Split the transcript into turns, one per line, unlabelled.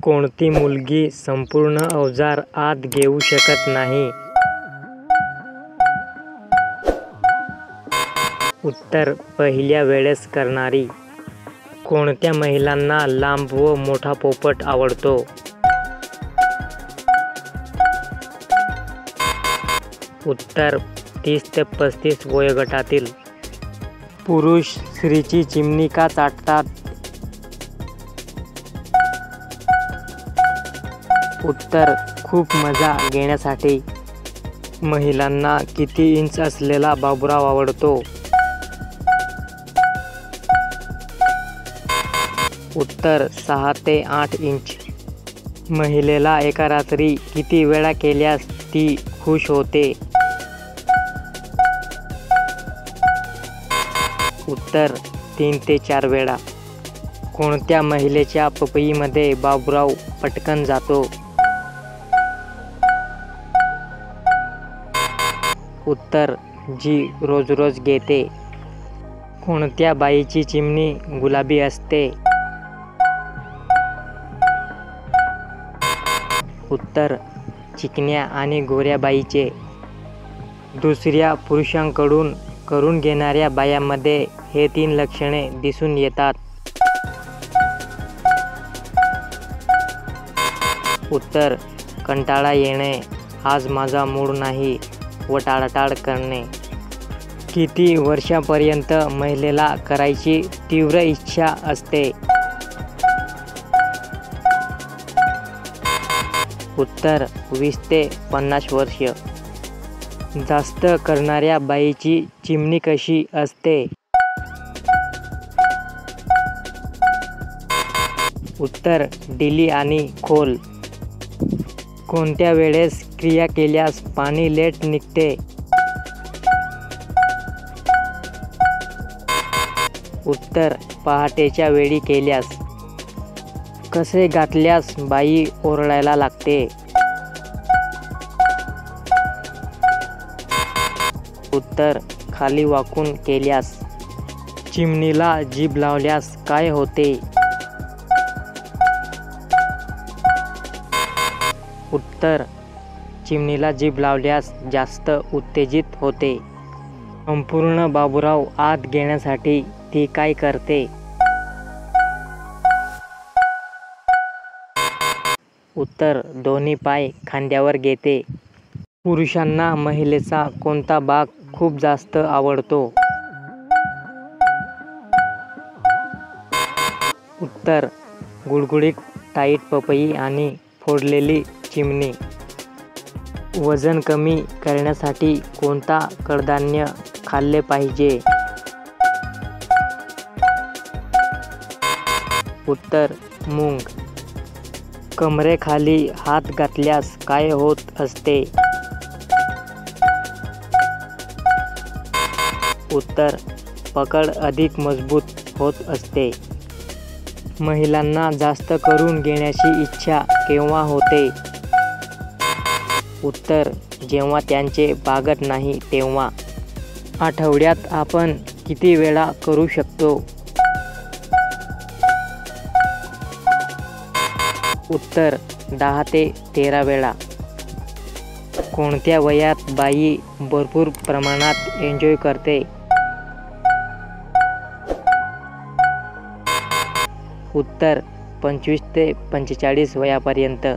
कोणती मुलगी संपूर्ण अवजार आत घेऊ शकत नाही? उत्तर: पहिल्या वेळेस करणारी. कोणत्या महिलांना लांब व मोठा पोपट आवडतो? उत्तर: 30 ते 35 वयोगटातील. पुरुष स्त्रीची चिमणी का चाटतात? उत्तर: खूप मजा घेण्यासाठी. महिलांना किती इंच असलेला बाबूराव आवडतो? उत्तर: 6 ते 8 इंच. महिलेला एका रात्री किती वेळा केल्यास ती खुश होते? उत्तर: 3 ते 4 वेळा. कोणत्या महिलेच्या पपईमध्ये बाबूराव पटकन जातो? उत्तर: जी रोज रोज घेते. कोणत्या बाईची चिमणी गुलाबी असते? उत्तर: चिकन्या आणि गोऱ्या बाईचे. दुसऱ्या पुरुषांकडून करून घेणाऱ्या बायांमध्ये हे 3 लक्षणे दिसून येतात. उत्तर: कंटाळा येणे, आज माझा मूड नाही व टाळाटाळ करणे. किती वर्षापर्यंत महिलेला करायची तीव्र इच्छा असते? उत्तर: 20 ते 50 वर्ष. जास्त करणाऱ्या बाईची चिमणी कशी असते? उत्तर: ढिली आणि खोल. कोणत्या वेळेस क्रिया केल्यास पाणी लेट निघते? उत्तर: पहाटेच्या वेळी केल्यास. कसे घातल्यास बाई ओरडायला लागते? उत्तर: खाली वाकून केल्यास. चिमणीला जीभ लावल्यास काय होते? उत्तर: चिमणीला जीभ लावल्यास जास्त उत्तेजित होते. संपूर्ण बाबूराव आत घेण्यासाठी ती काय करते? उत्तर: दोन्ही पाय खांद्यावर घेते. पुरुषांना महिलेचा कोणता भाग खूप जास्त आवडतो? उत्तर: गुळगुळीत टाईट पपई आणि फोडलेली चिमणी. वजन कमी करण्यासाठी कोणता कडधान्य खाल्ले पाहिजे? उत्तर: मूग. कमरेखाली हात घातल्यास काय होत असते? उत्तर: पकड अधिक मजबूत होत असते. महिलांना जास्त करून घेण्याची इच्छा केव्हा होते? उत्तर: जेव्हा त्यांचे भागत नाही तेव्हा. आठवड्यात आपण किती वेळा करू शकतो? उत्तर: 10 ते 13 वेळा. कोणत्या वयात बाई भरपूर प्रमाणात एन्जॉय करते? उत्तर: 25 ते 45 वयापर्यंत.